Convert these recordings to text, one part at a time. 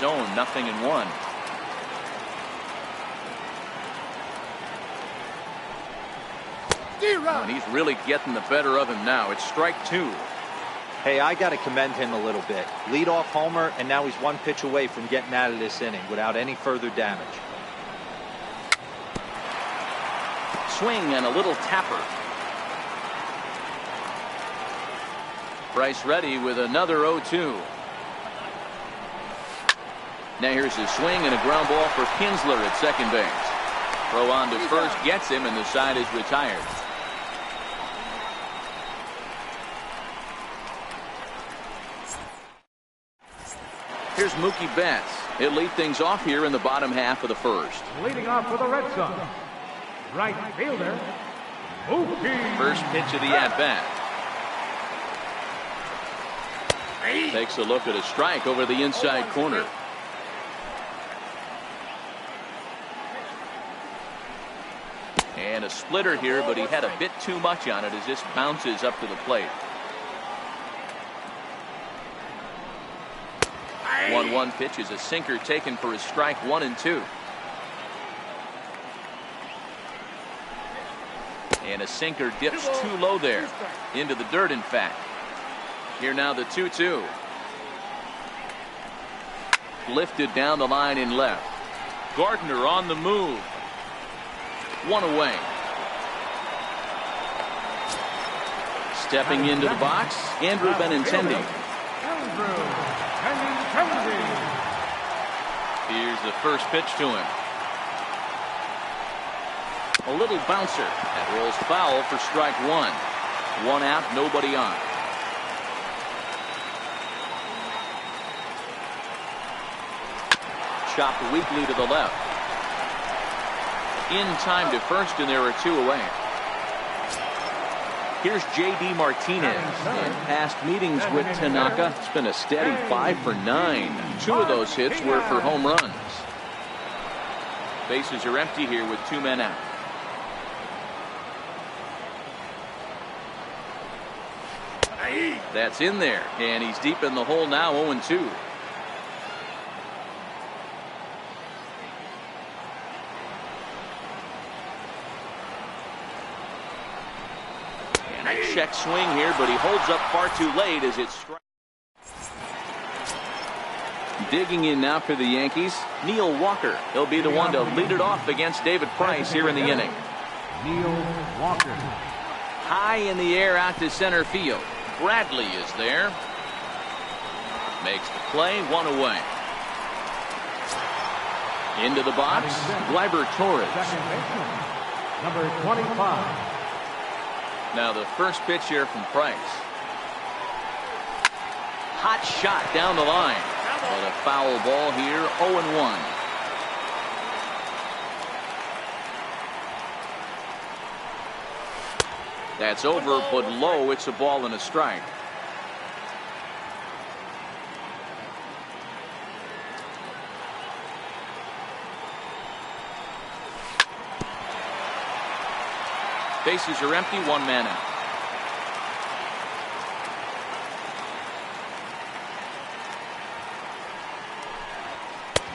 own, 0-1. And he's really getting the better of him now. It's strike 2. Hey, I got to commend him a little bit. Leadoff homer, and now he's one pitch away from getting out of this inning without any further damage. Swing and a little tapper. Bryce ready with another 0-2. Now here's a swing and a ground ball for Kinsler at second base. Throw on to first gets him, and the side is retired. Here's Mookie Betts. He'll lead things off here in the bottom half of the first. Leading off for the Red Sox, right fielder, Mookie. First pitch of the at-bat. Takes a look at a strike over the inside corner. And a splitter here, but he had a bit too much on it as this bounces up to the plate. 1-1 pitch is a sinker taken for his strike 1 and 2. And a sinker dips too low there. Into the dirt, in fact. Here now the 2-2. Lifted down the line in left. Gardner on the move. 1 away. Stepping into the box, Andrew Benintendi. Here's the first pitch to him. A little bouncer. That rolls foul for strike 1. 1 out, nobody on. Chopped weakly to the left. In time to first, and there are 2 away. Here's J.D. Martinez. In past meetings with Tanaka, it's been a steady 5 for 9. 2 of those hits were for home runs. Bases are empty here with 2 men out. That's in there, and he's deep in the hole now, 0-2. Check swing here, but he holds up far too late as it strikes. Digging in now for the Yankees, Neil Walker. He'll be the one to lead it off against David Price here in the inning. Neil Walker. High in the air out to center field. Bradley is there. Makes the play, 1 away. Into the box, Gleyber Torres. Number 25. Now the first pitch here from Price. Hot shot down the line. But a foul ball here, 0-1. That's over, but low. It's a ball and a strike. Bases are empty, 1 man out.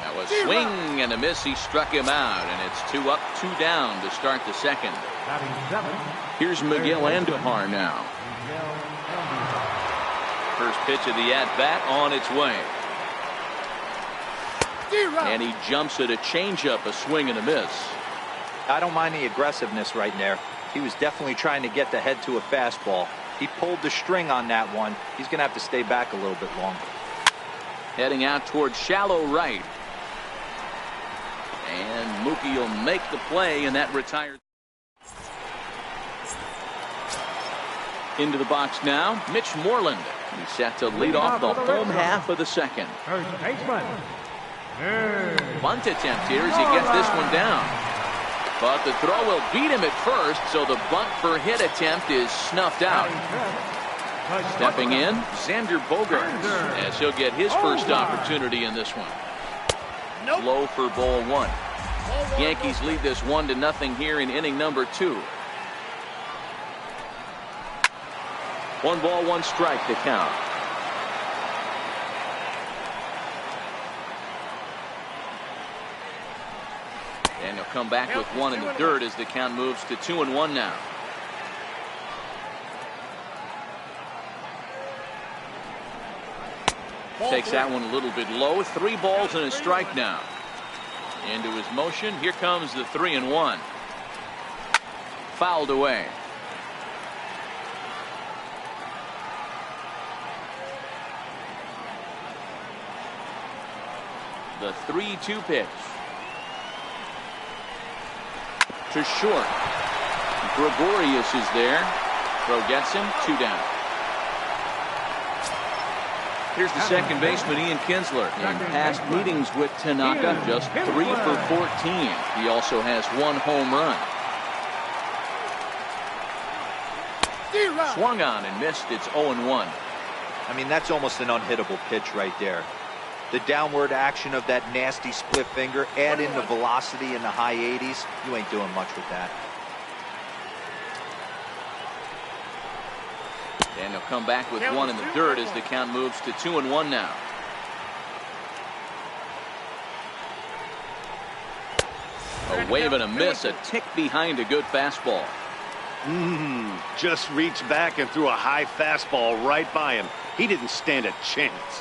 Now a swing and a miss. He struck him out, and it's 2 up, 2 down to start the second. Here's Miguel Andujar now. First pitch of the at-bat on its way. And he jumps at a changeup, a swing and a miss. I don't mind the aggressiveness right there. He was definitely trying to get the head to a fastball. He pulled the string on that one. He's going to have to stay back a little bit longer. Heading out towards shallow right. And Mookie will make the play, and that retired. Into the box now, Mitch Moreland. He's set to lead off the home half of the second. Bunt attempt here as he gets this one down. But the throw will beat him at first, so the bunt for hit attempt is snuffed out. Stepping in, Xander Bogaerts, as he'll get his first opportunity in this one. Low for ball 1. Yankees lead this 1-0 here in inning number 2. 1 ball, 1 strike to count. And he'll come back with one in the dirt as the count moves to 2-1 now. Takes that one a little bit low. 3 balls and a strike now. Into his motion. Here comes the 3-1. Fouled away. The 3-2 pitch. To short. Gregorius is there. Throw gets him. 2 down. Here's the second baseman, Ian Kinsler. In past meetings with Tanaka, just 3 for 14. He also has 1 home run. Swung on and missed. It's 0-1. I mean, that's almost an unhittable pitch right there. The downward action of that nasty split finger, add in the velocity in the high 80s, you ain't doing much with that. And he'll come back with one in the dirt as the count moves to 2-1 now. A wave and a miss, a tick behind a good fastball. Just reached back and threw a high fastball right by him. He didn't stand a chance.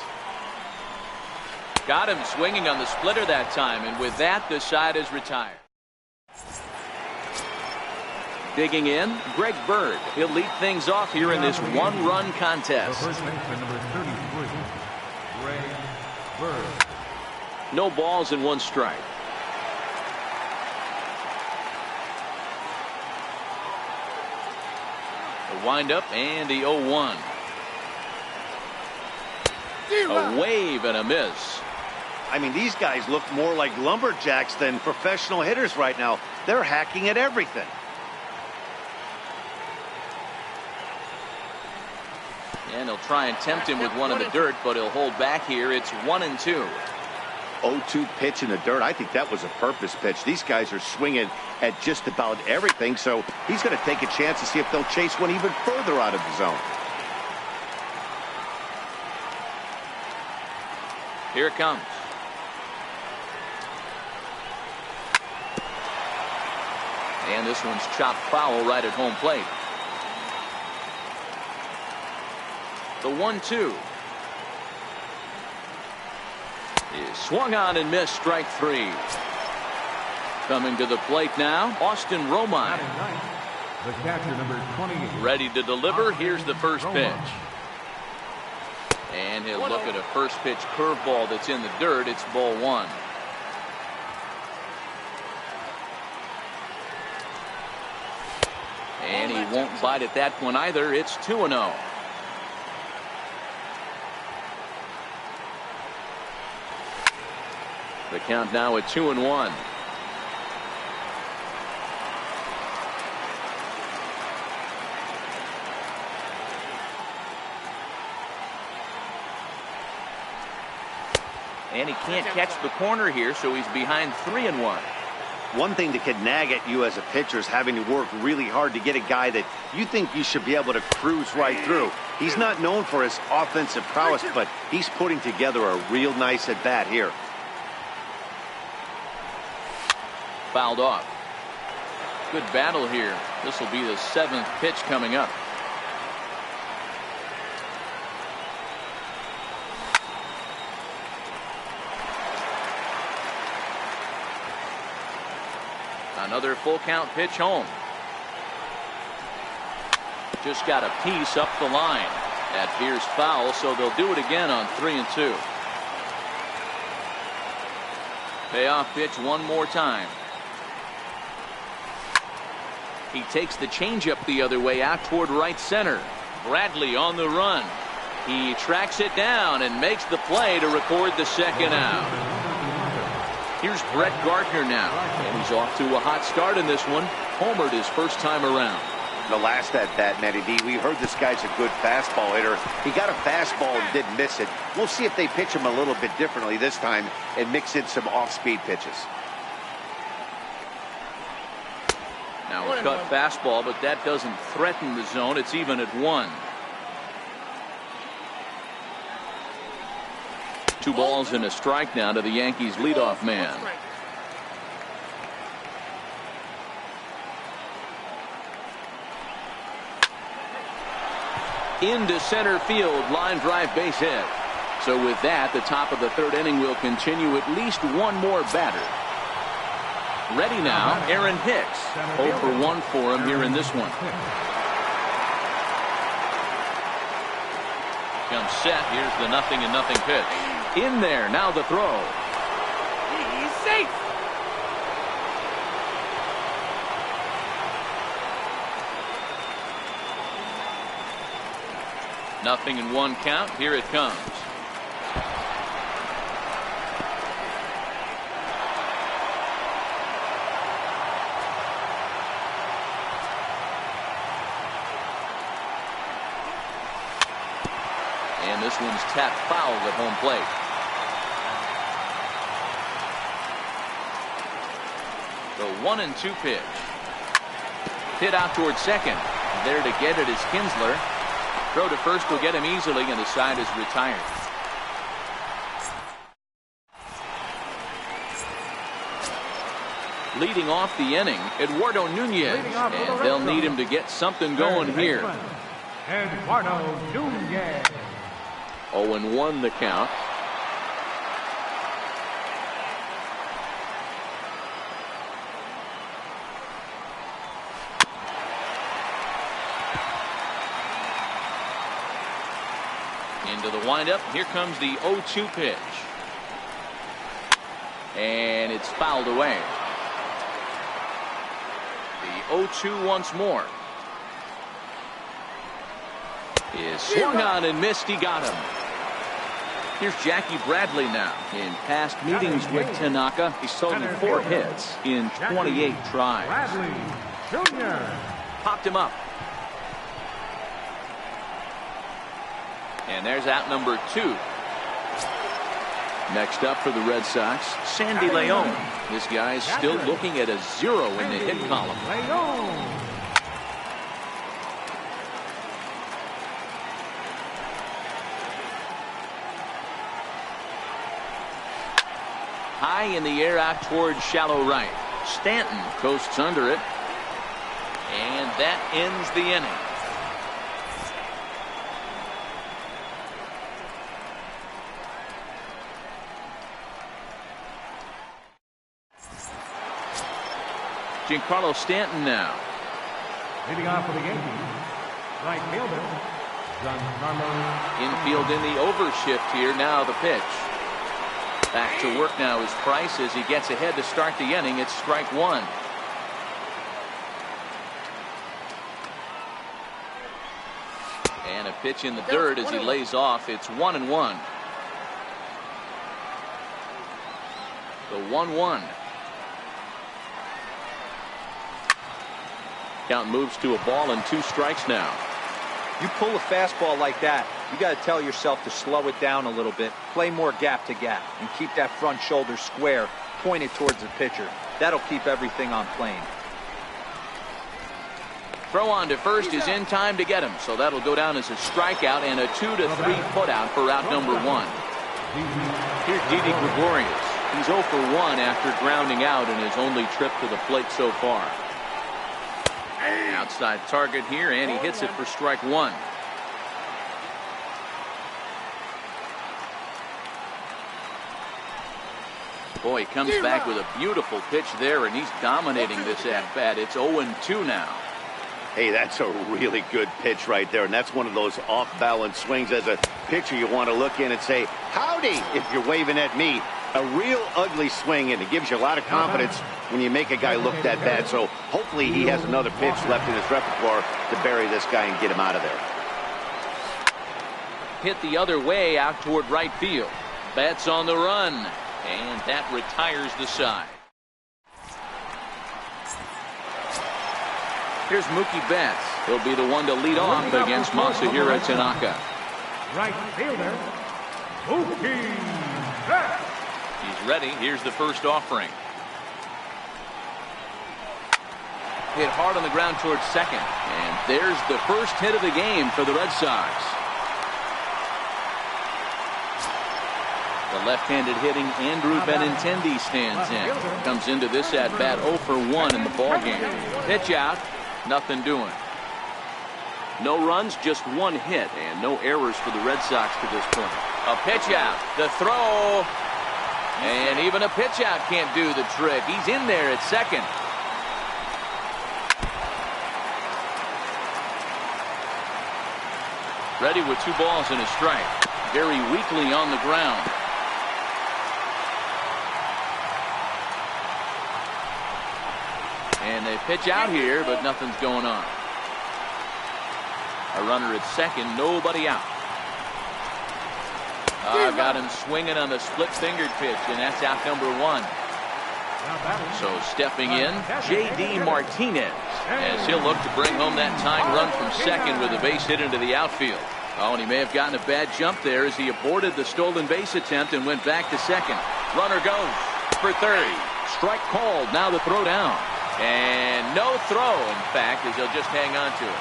Got him swinging on the splitter that time, and with that, the side is retired. Digging in, Greg Bird. He'll lead things off here in this 1-run contest. First baseman, number 33, Greg Bird. No balls and 1 strike. The windup and the 0-1. A wave and a miss. I mean, these guys look more like lumberjacks than professional hitters right now. They're hacking at everything. And he'll try and tempt him with one in the dirt, but he'll hold back here. It's 1-2. 0-2 pitch in the dirt. I think that was a purpose pitch. These guys are swinging at just about everything, so he's going to take a chance to see if they'll chase one even further out of the zone. Here it comes. And this one's chopped foul right at home plate. The 1-2 is swung on and missed. Strike 3. Coming to the plate now, Austin Romine. The catcher, number 28. Ready to deliver. Here's the first pitch. And he'll look at a first pitch curveball that's in the dirt. It's ball 1. And he won't bite at that one either. It's 2-0. The count now at 2-1. And he can't catch the corner here, so he's behind 3-1. One thing that could nag at you as a pitcher is having to work really hard to get a guy that you think you should be able to cruise right through. He's not known for his offensive prowess, but he's putting together a real nice at-bat here. Fouled off. Good battle here. This will be the 7th pitch coming up. Another full count pitch home. Just got a piece up the line. That veers foul, so they'll do it again on 3-2. Payoff pitch one more time. He takes the changeup the other way out toward right center. Bradley on the run. He tracks it down and makes the play to record the second out. Here's Brett Gardner now, and he's off to a hot start in this one. Homered his first time around. The last at bat, Matty D, we heard this guy's a good fastball hitter. He got a fastball and didn't miss it. We'll see if they pitch him a little bit differently this time and mix in some off-speed pitches. Now a cut fastball, but that doesn't threaten the zone. It's even at 1. 2 balls and a strike now to the Yankees leadoff man. Into center field, line drive base hit. So with that, the top of the third inning will continue at least one more batter. Ready now, Aaron Hicks. 0 for 1 for him here in this one. Comes set. Here's the 0-0 pitch. In there, now the throw. He's safe. Nothing in 1 count. Here it comes. And this one's tapped foul at home plate. The 1-2 pitch. Hit out towards second. There to get it is Kinsler. Throw to first will get him easily, and the side is retired. Leading off the inning, Eduardo Nunez, and they'll need him to get something going here. Eduardo Nunez. 0-1 the count. Into the windup. Here comes the 0-2 pitch. And it's fouled away. The 0-2 once more. Is swung on and missed. He got him. Here's Jackie Bradley now. In past meetings with Tanaka, he's totaled 4 hits in 28 tries. Bradley Jr. Popped him up. And there's out number 2. Next up for the Red Sox, Sandy Leon. This guy's still looking at a 0 in the hit column. Leon. High in the air out towards shallow right. Stanton coasts under it. And that ends the inning. Giancarlo Stanton now. Leading off for the Yankees, right fielder, Giancarlo. Infield in the overshift here. Now the pitch. Back to work now is Price as he gets ahead to start the inning. It's strike 1. And a pitch in the dirt as he lays off. It's 1-1. The 1-1. Count moves to a ball and 2 strikes now. You pull a fastball like that, you got to tell yourself to slow it down a little bit, play more gap to gap, and keep that front shoulder square, pointed towards the pitcher. That'll keep everything on plane. Throw on to first is in time to get him, so that'll go down as a strikeout and a 2 to 3 putout for out number 1. Here's Didi Gregorius. He's 0 for 1 after grounding out in his only trip to the plate so far. Outside target here, and he hits it for strike 1. Boy, he comes back with a beautiful pitch there, and he's dominating this at-bat. It's 0-2 now. Hey, that's a really good pitch right there, and that's one of those off-balance swings. As a pitcher, you want to look in and say, howdy, if you're waving at me. A real ugly swing, and it gives you a lot of confidence when you make a guy look that bad. So hopefully he has another pitch left in his repertoire to bury this guy and get him out of there. Hit the other way out toward right field. Betts on the run, and that retires the side. Here's Mookie Betts. He'll be the one to lead off against Masahiro Tanaka. Right fielder, Mookie Betts. He's ready. Here's the first offering. Hit hard on the ground towards second. And there's the first hit of the game for the Red Sox. The left-handed hitting Andrew Benintendi stands in. Comes into this at-bat 0 for 1 in the ballgame. Pitch out. Nothing doing. No runs, just one hit, and no errors for the Red Sox to this point. A pitch out, the throw, and even a pitch out can't do the trick. He's in there at second. Ready with 2 balls and a strike. Very weakly on the ground. And they pitch out here, but nothing's going on. A runner at second, nobody out. Got him swinging on the split-fingered pitch, and that's out number 1. So stepping in, J.D. Martinez, as he'll look to bring home that tying run from second with a base hit into the outfield. Oh, and he may have gotten a bad jump there as he aborted the stolen base attempt and went back to second. Runner goes for third. Strike called. Now the throw down. And no throw, in fact, as he'll just hang on to it.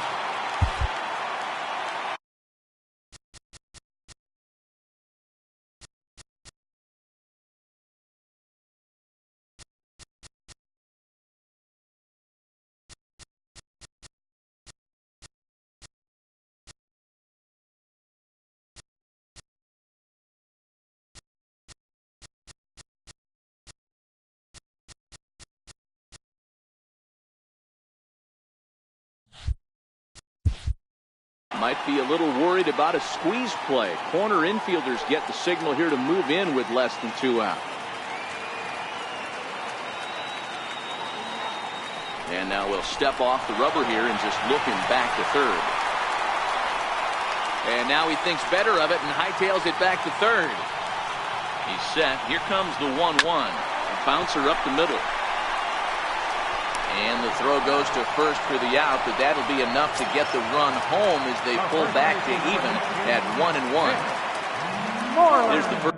Might be a little worried about a squeeze play. Corner infielders get the signal here to move in with less than 2 out. And now we'll step off the rubber here and just looking back to third. And now he thinks better of it and hightails it back to third. He's set. Here comes the 1-1. A bouncer up the middle. And the throw goes to first for the out, but that'll be enough to get the run home as they pull back to even at 1-1. Here's the first.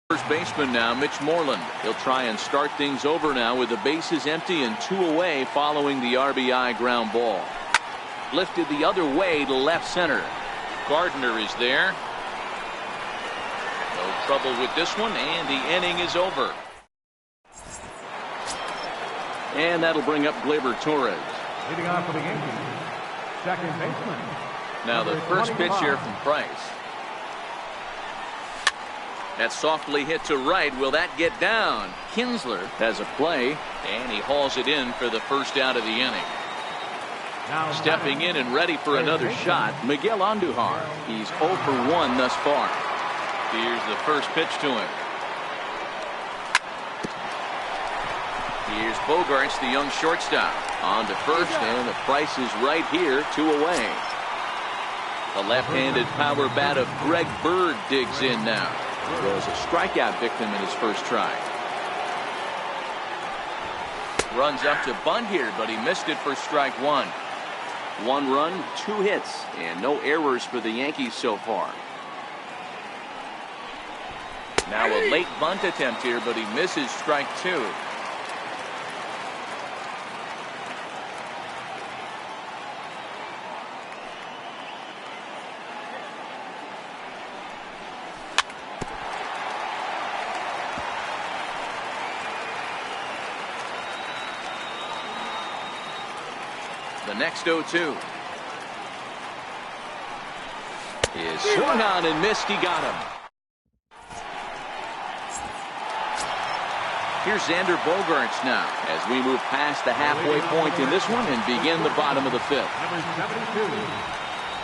First baseman now, Mitch Moreland. He'll try and start things over now with the bases empty and 2 away following the RBI ground ball. Lifted the other way to left center. Gardner is there. No trouble with this one, and the inning is over. And that'll bring up Gleyber Torres. Leading off for the Yankees, second baseman. Now the first pitch here from Price. That's softly hit to right. Will that get down? Kinsler has a play, and he hauls it in for the first out of the inning. Now stepping in and ready for another shot, Miguel Andujar. He's 0 for 1 thus far. Here's the first pitch to him. Here's Bogaerts, the young shortstop. On to first, and the Price is right here, 2 away. The left-handed power bat of Greg Bird digs in now. He was a strikeout victim in his first try. Runs up to bunt here, but he missed it for strike 1. 1 run, 2 hits, and no errors for the Yankees so far. Now a late bunt attempt here, but he misses strike 2. The next 0-2 is swung on and missed. He got him. Here's Xander Bogaerts now as we move past the halfway point in this one and begin the bottom of the 5th. Number 72,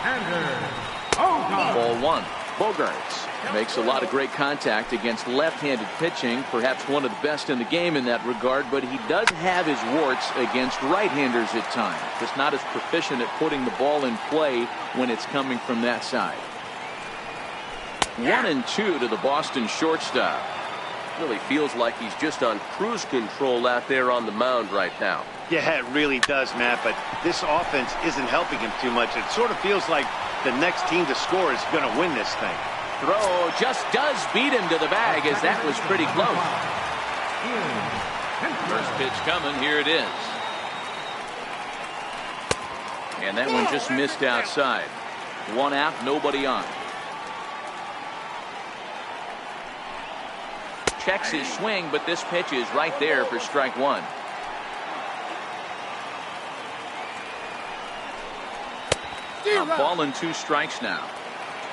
Xander Bogaerts. Ball 1. Bogaerts makes a lot of great contact against left-handed pitching, perhaps one of the best in the game in that regard, but he does have his warts against right-handers at times. Just not as proficient at putting the ball in play when it's coming from that side. 1-2 to the Boston shortstop. Really feels like he's just on cruise control out there on the mound right now. Yeah, it really does, Matt, but this offense isn't helping him too much. It sort of feels like the next team to score is going to win this thing. throw just does beat him to the bag, as that was pretty close. First pitch coming. Here it is. And that one just missed outside. One out, nobody on. Checks his swing, but this pitch is right there for strike one. A ball and 2 strikes now.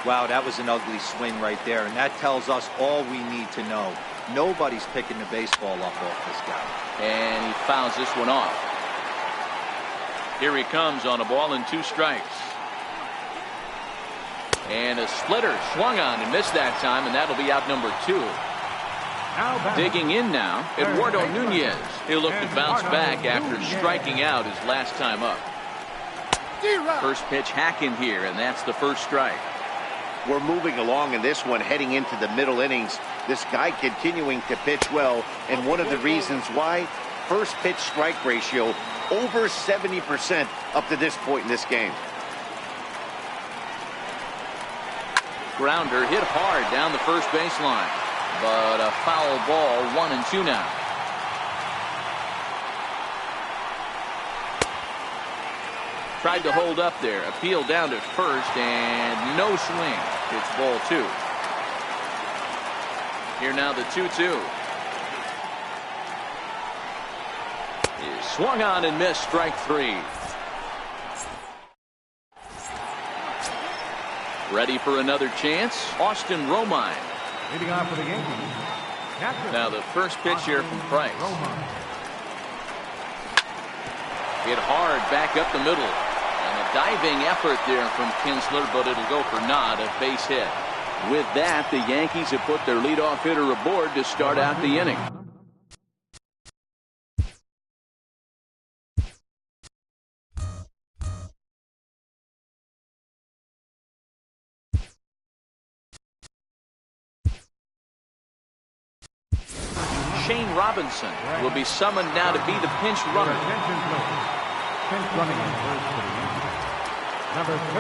Wow, that was an ugly swing right there, and that tells us all we need to know. Nobody's picking the baseball up off this guy. And he fouls this one off. Here he comes on a ball and 2 strikes. And a splitter swung on and missed that time, and that'll be out number 2. Digging in now, Eduardo Nunez. He'll look to bounce back after striking out his last time up. First pitch hacking here, and that's the first strike. We're moving along in this one, heading into the middle innings. This guy continuing to pitch well, and one of the reasons why, first pitch strike ratio over 70% up to this point in this game. Grounder hit hard down the first baseline, but a foul ball. 1-2 now. Tried to hold up there, appeal down to first, and no swing. It's ball 2. Here now the 2-2. Is swung on and missed, strike 3. Ready for another chance, Austin Romine. Leading off for the Yankees. Now the first pitch here from Price. Hit hard back up the middle. And a diving effort there from Kinsler, but it'll go for naught, a base hit. With that, the Yankees have put their leadoff hitter aboard to start out the inning. Shane Robinson will be summoned now to be the pinch runner.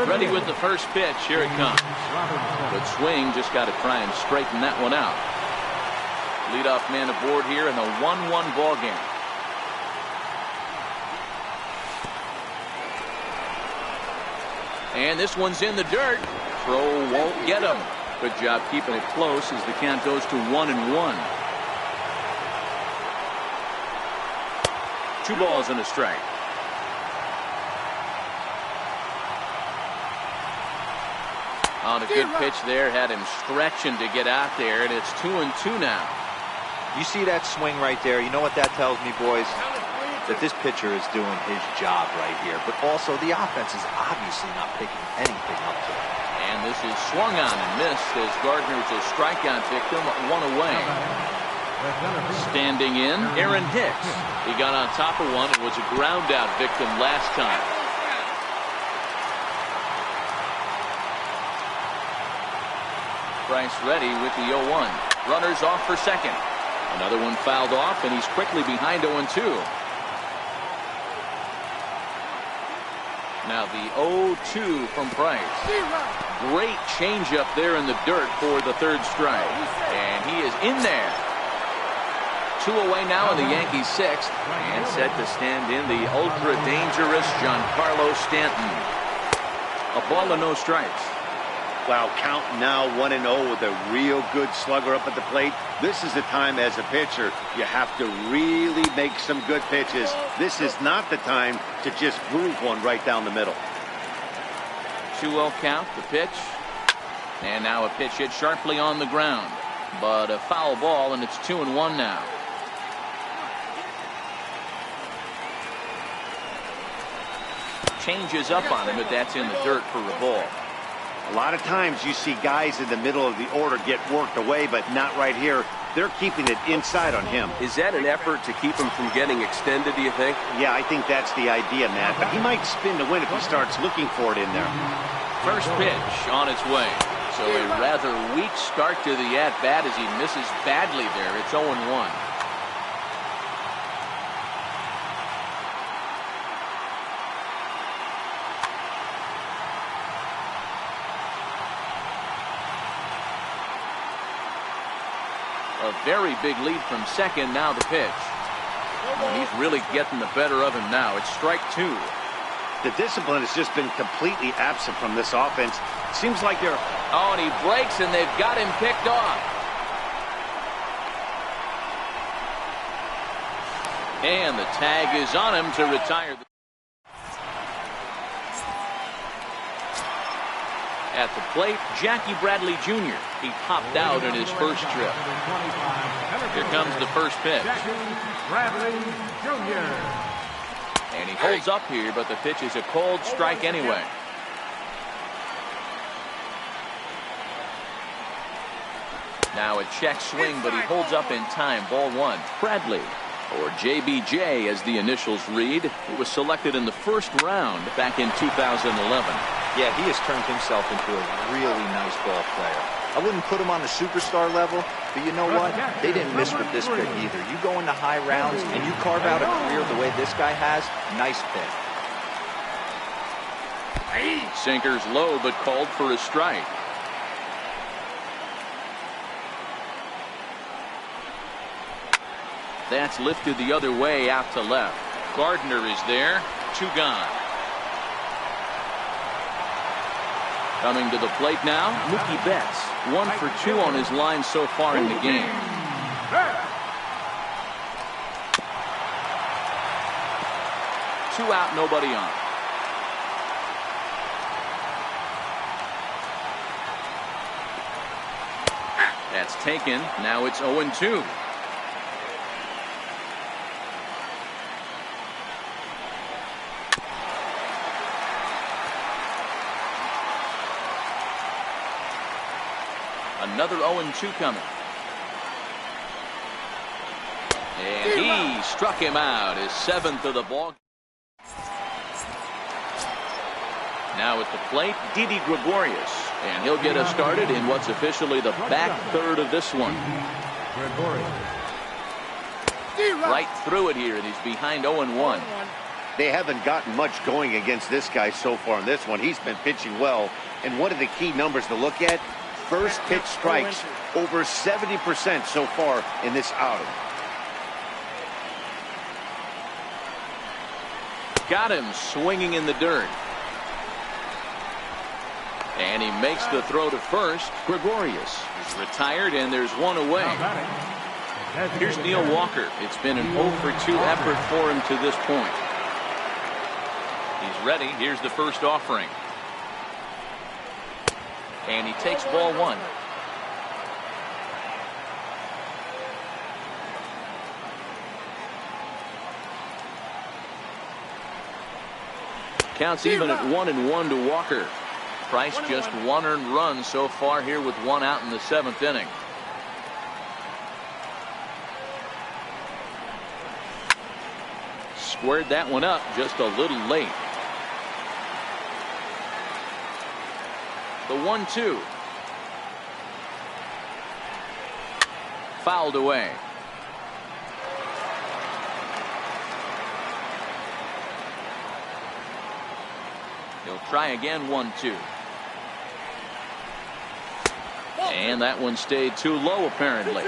Ready with the first pitch. Here it comes. Good swing. Just got to try and straighten that one out. Leadoff man aboard here in the 1-1 ball game. And this one's in the dirt. Throw won't get him. Good job keeping it close as the count goes to 1-1. 2 balls and a strike. On a good pitch there, had him stretching to get out there, and it's 2-2 now. You see that swing right there? You know what that tells me, boys? That this pitcher is doing his job right here, but also the offense is obviously not picking anything up to it. And this is swung on and missed as Gardner's a strikeout victim, 1 away. Standing in, Aaron Hicks. He got on top of one and was a ground out victim last time. Price ready with the 0-1. Runners off for second. Another one fouled off, and he's quickly behind 0-2. Now the 0-2 from Price. Great changeup there in the dirt for the third strike. And he is in there. 2 away now in the Yankees' 6th. And set to stand in the ultra-dangerous Giancarlo Stanton. A ball and no strikes. Wow, count now 1-0 with a real good slugger up at the plate. This is the time as a pitcher you have to really make some good pitches. This is not the time to just groove one right down the middle. 2-0 count, the pitch. And now a pitch hit sharply on the ground. But a foul ball, and it's 2-1 now. Changes up on him, but that's in the dirt for a ball. A lot of times you see guys in the middle of the order get worked away, but not right here. They're keeping it inside on him. Is that an effort to keep him from getting extended, do you think? Yeah, I think that's the idea, Matt. But he might spin to win if he starts looking for it in there. First pitch on its way. So a rather weak start to the at-bat as he misses badly there. It's 0-1. A very big lead from second. Now the pitch. And he's really getting the better of him now. It's strike two. The discipline has just been completely absent from this offense. Seems like they're... Oh, and he breaks, and they've got him picked off. And the tag is on him to retire. At the plate, Jackie Bradley Jr. He popped out in his first trip. Here comes the first pitch. Bradley Jr. And he holds up here, but the pitch is a cold strike anyway. Now a check swing, but he holds up in time. Ball one. Bradley, or JBJ as the initials read, he was selected in the first round back in 2011. Yeah, he has turned himself into a really nice ball player. I wouldn't put him on the superstar level, but you know what? They didn't miss with this pick either. You go into high rounds and you carve out a career the way this guy has, nice pick. Sinker's low, but called for a strike. That's lifted the other way out to left. Gardner is there. Two gone. Coming to the plate now, Mookie Betts. 1 for 2 on his line so far in the game. Two out, nobody on. That's taken. Now it's 0-2. Another 0-2 coming. And he struck him out, his 7th of the ball. Now at the plate, Didi Gregorius. And he'll get us started in what's officially the back third of this one. Right through it here, and he's behind 0-1. They haven't gotten much going against this guy so far in this one. He's been pitching well. And one of the key numbers to look at, first pitch strikes, over 70% so far in this outing. Got him swinging in the dirt. And he makes the throw to first. Gregorius is retired, and there's one away. Here's Neil Walker. It's been an 0 for 2 effort for him to this point. He's ready. Here's the first offering. And he takes ball one. Counts even at 1-1 to Walker. Price just 1 earned run so far here with 1 out in the 7th inning. Squared that one up just a little late. The 1-2. Fouled away. He'll try again. 1-2. And that one stayed too low apparently.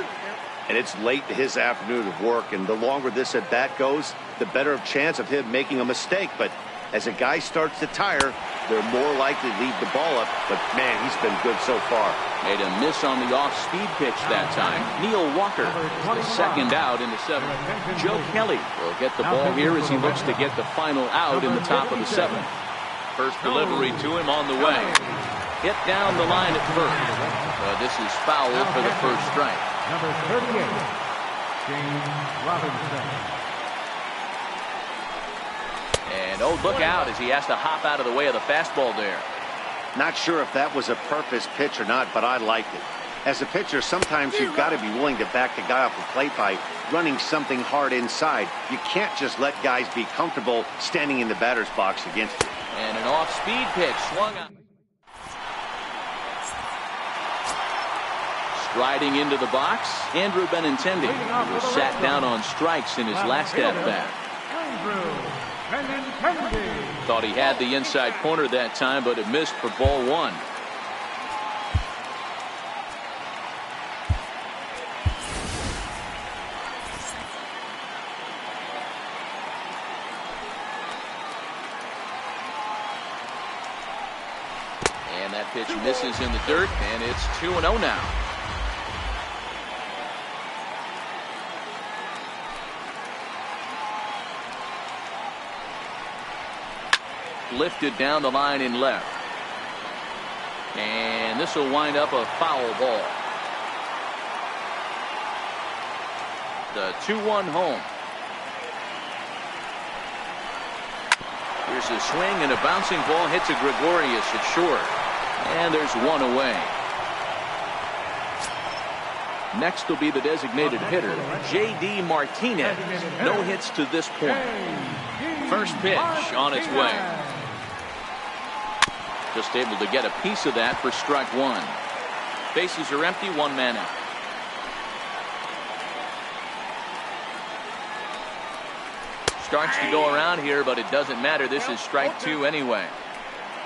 And it's late in his afternoon of work, and the longer this at bat goes, the better of chance of him making a mistake. But as a guy starts to tire, they're more likely to leave the ball up. But man, he's been good so far. Made a miss on the off-speed pitch that time. Neil Walker is the second out in the 7th. Joe Kelly will get the ball here as he looks to get the final out in the top of the 7th. First delivery to him on the way. Hit down the line at first. This is foul for the first strike. Number 38, James Robinson. And oh, look out as he has to hop out of the way of the fastball there. Not sure if that was a purpose pitch or not, but I liked it. As a pitcher, sometimes you've got to be willing to back the guy off the plate by running something hard inside. You can't just let guys be comfortable standing in the batter's box against you. And an off-speed pitch swung on. Striding into the box, Andrew Benintendi, who was sat down on strikes in his last at-bat. Thought he had the inside corner that time, but it missed for ball one. And that pitch misses in the dirt, and it's 2-0 now. Lifted down the line in left. And this will wind up a foul ball. The 2-1 home. Here's a swing, and a bouncing ball hits a Gregorius at short. And there's one away. Next will be the designated hitter, J.D. Martinez. No hits to this point. First pitch on its way. Just able to get a piece of that for strike one. Bases are empty, one man out. Starts to go around here, but it doesn't matter. This is strike two anyway.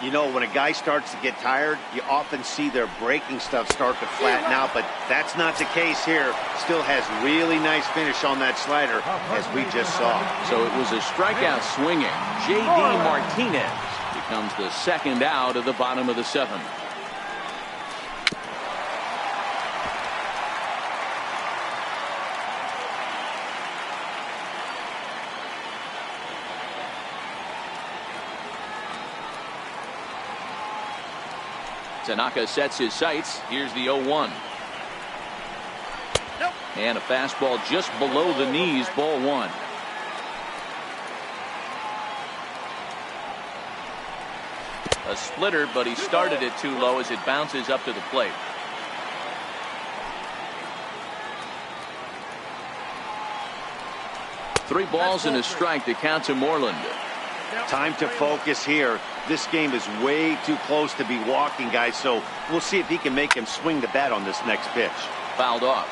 You know, when a guy starts to get tired, you often see their breaking stuff start to flatten out, but that's not the case here. Still has really nice finish on that slider, as we just saw. So it was a strikeout swinging. J.D. Martinez becomes the second out of the bottom of the seventh. Tanaka sets his sights. Here's the 0-1. And a fastball just below the knees, ball one. A splitter, but he started it too low as it bounces up to the plate. Three balls and a strike to count to Moreland. Time to focus here. This game is way too close to be walking, guys, so we'll see if he can make him swing the bat on this next pitch. Fouled off.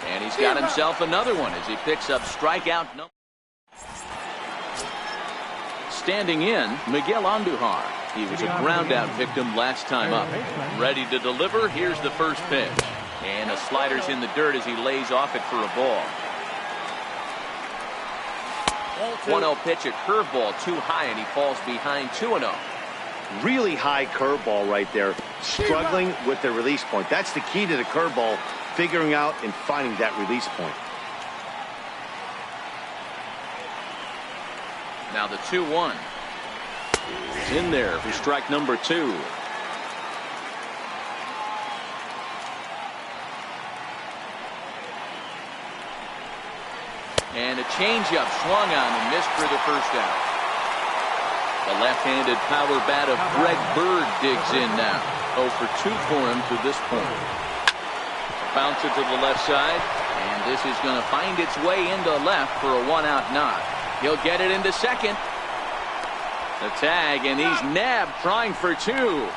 And he's got himself another one as he picks up strikeout number. Standing in, Miguel Andujar. He was a ground-out victim last time up. Ready to deliver. Here's the first pitch. And a slider's in the dirt as he lays off it for a ball. 1-0 pitch, a curveball too high, and he falls behind 2-0. Really high curveball right there. Struggling with the release point. That's the key to the curveball, figuring out and finding that release point. Now the 2-1. It's in there for strike number two. And a changeup swung on and missed for the first out. The left-handed power bat of Greg Bird digs in now. 0 for 2 for him to this point. Bounce it to the left side, and this is going to find its way into left for a one-out knock. He'll get it into second. The tag, and he's nabbed trying for two.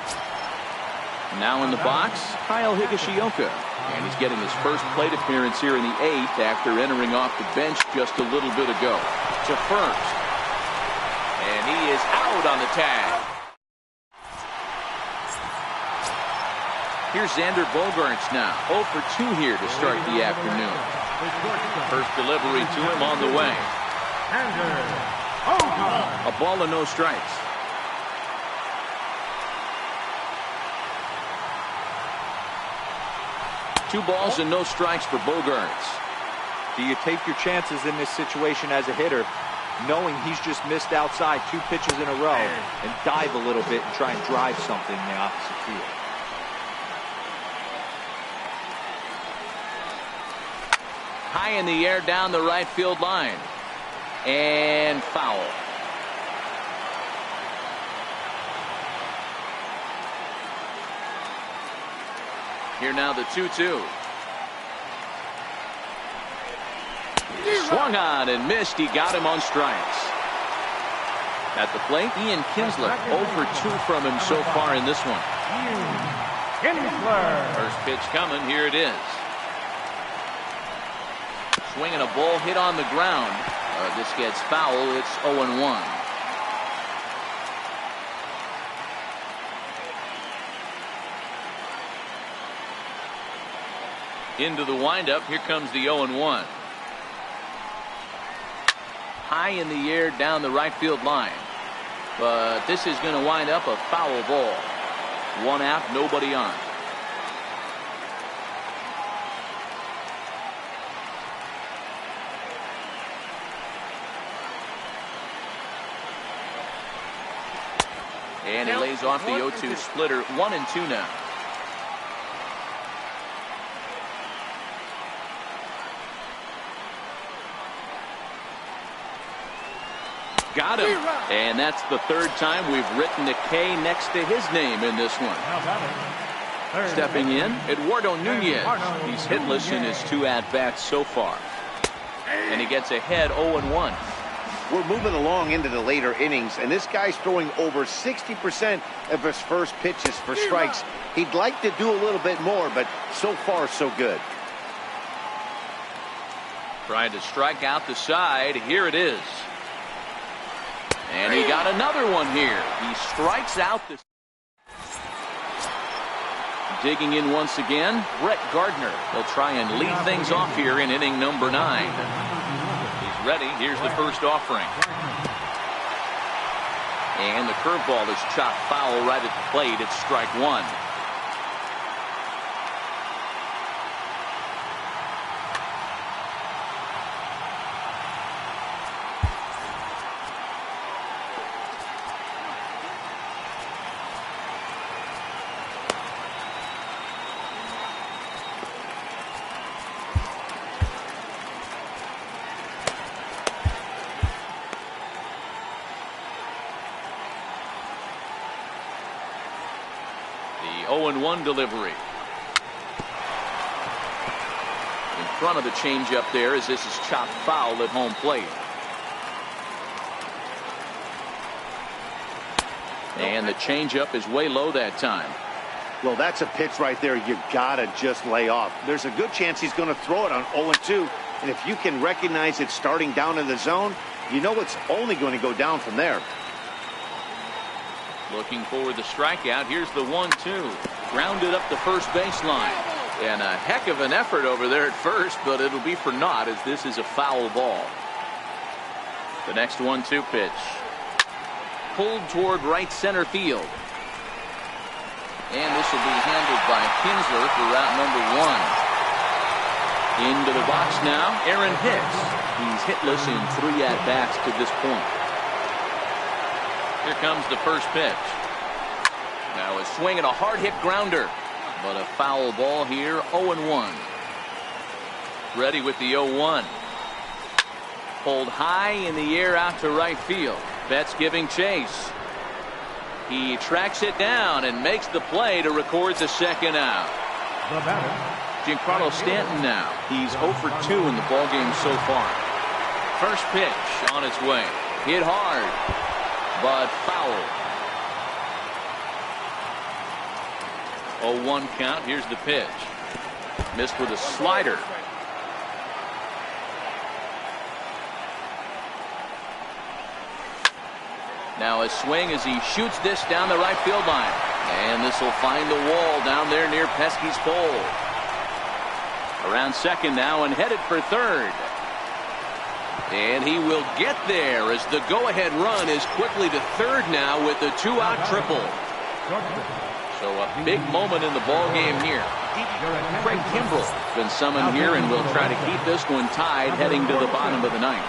Now in the box, Kyle Higashioka. And he's getting his first plate appearance here in the 8th after entering off the bench just a little bit ago. To first. And he is out on the tag. Here's Xander Bogaerts now. 0 for 2 here to start the afternoon. First delivery to him on the way. A ball and no strikes. Two balls and no strikes for Bogaerts. Do you take your chances in this situation as a hitter, knowing he's just missed outside 2 pitches in a row, and dive a little bit and try and drive something in the opposite field? High in the air down the right field line. And foul. Here now the 2-2. Swung on and missed. He got him on strikes. At the plate, Ian Kinsler. 0 for 2 from him so far in this one. First pitch coming. Here it is. Swinging a ball hit on the ground. This gets foul. It's 0-1. Into the windup. Here comes the 0-1. High in the air down the right field line. But this is going to wind up a foul ball. One out, nobody on. And he lays off the 0-2 splitter. 1-2 now. Got him. And that's the third time we've written a K next to his name in this one. Stepping in, Eduardo Nunez. He's hitless in his 2 at-bats so far. And he gets ahead 0-1. We're moving along into the later innings, and this guy's throwing over 60% of his first pitches for strikes. He'd like to do a little bit more, but so far, so good. Trying to strike out the side. Here it is. And he got another one here. He strikes out the... Digging in once again, Brett Gardner. He'll try and lead things off here in inning number 9. Ready. Here's the first offering. And the curveball is chopped foul right at the plate. It's strike 1. The 0-1 delivery. In front of the changeup there as this is chopped foul at home plate. And the changeup is way low that time. Well, that's a pitch right there you gotta just lay off. There's a good chance he's going to throw it on 0-2. And if you can recognize it starting down in the zone, you know it's only going to go down from there. Looking for the strikeout. Here's the 1-2. Grounded up the first baseline. And a heck of an effort over there at first, but it'll be for naught as this is a foul ball. The next 1-2 pitch. Pulled toward right center field. And this will be handled by Kinsler for route number 1. Into the box now, Aaron Hicks. He's hitless in 3 at-bats to this point. Here comes the first pitch. Now a swing and a hard hit grounder, but a foul ball here. 0-1. Ready with the 0-1. Pulled high in the air out to right field. Betts giving chase. He tracks it down and makes the play to record the second out. Giancarlo Stanton now. He's 0 for 2 in the ballgame so far. First pitch on its way. Hit hard, but foul. 0-1 count. Here's the pitch. Missed with a slider. Now a swing as he shoots this down the right field line. And this will find the wall down there near Pesky's pole. Around second now and headed for third. And he will get there as the go-ahead run is quickly to third now with the 2-out triple. So a big moment in the ball game here. Craig Kimbrell has been summoned here and will try to keep this one tied heading to the bottom of the ninth.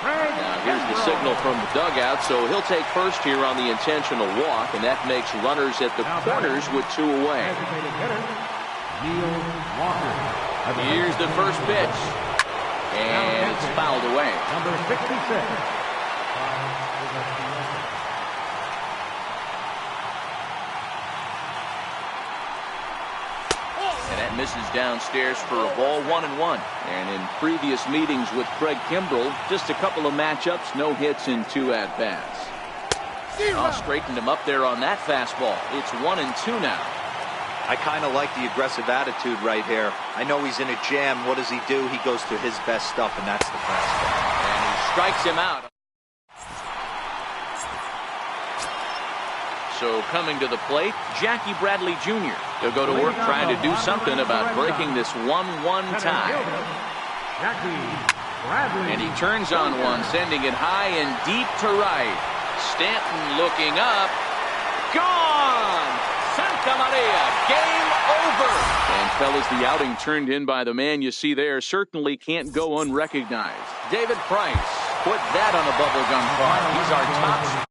Now here's the signal from the dugout, so he'll take first here on the intentional walk, and that makes runners at the corners with 2 away. Here's the first pitch, and it's fouled away. Number 66. And that misses downstairs for a ball. 1-1. And in previous meetings with Craig Kimbrell, just a couple of matchups, no hits in 2 at-bats. I'll straighten him up there on that fastball. It's 1-2 now. I kind of like the aggressive attitude right here. I know he's in a jam. What does he do? He goes to his best stuff, and that's the fastball. And he strikes him out. So coming to the plate, Jackie Bradley Jr. He'll go to work trying to do something about breaking this 1-1 tie. And he turns on one, sending it high and deep to right. Stanton looking up. Gone! Santa Maria, game over! And fellas, the outing turned in by the man you see there certainly can't go unrecognized. David Price put that on a bubblegum card. He's our top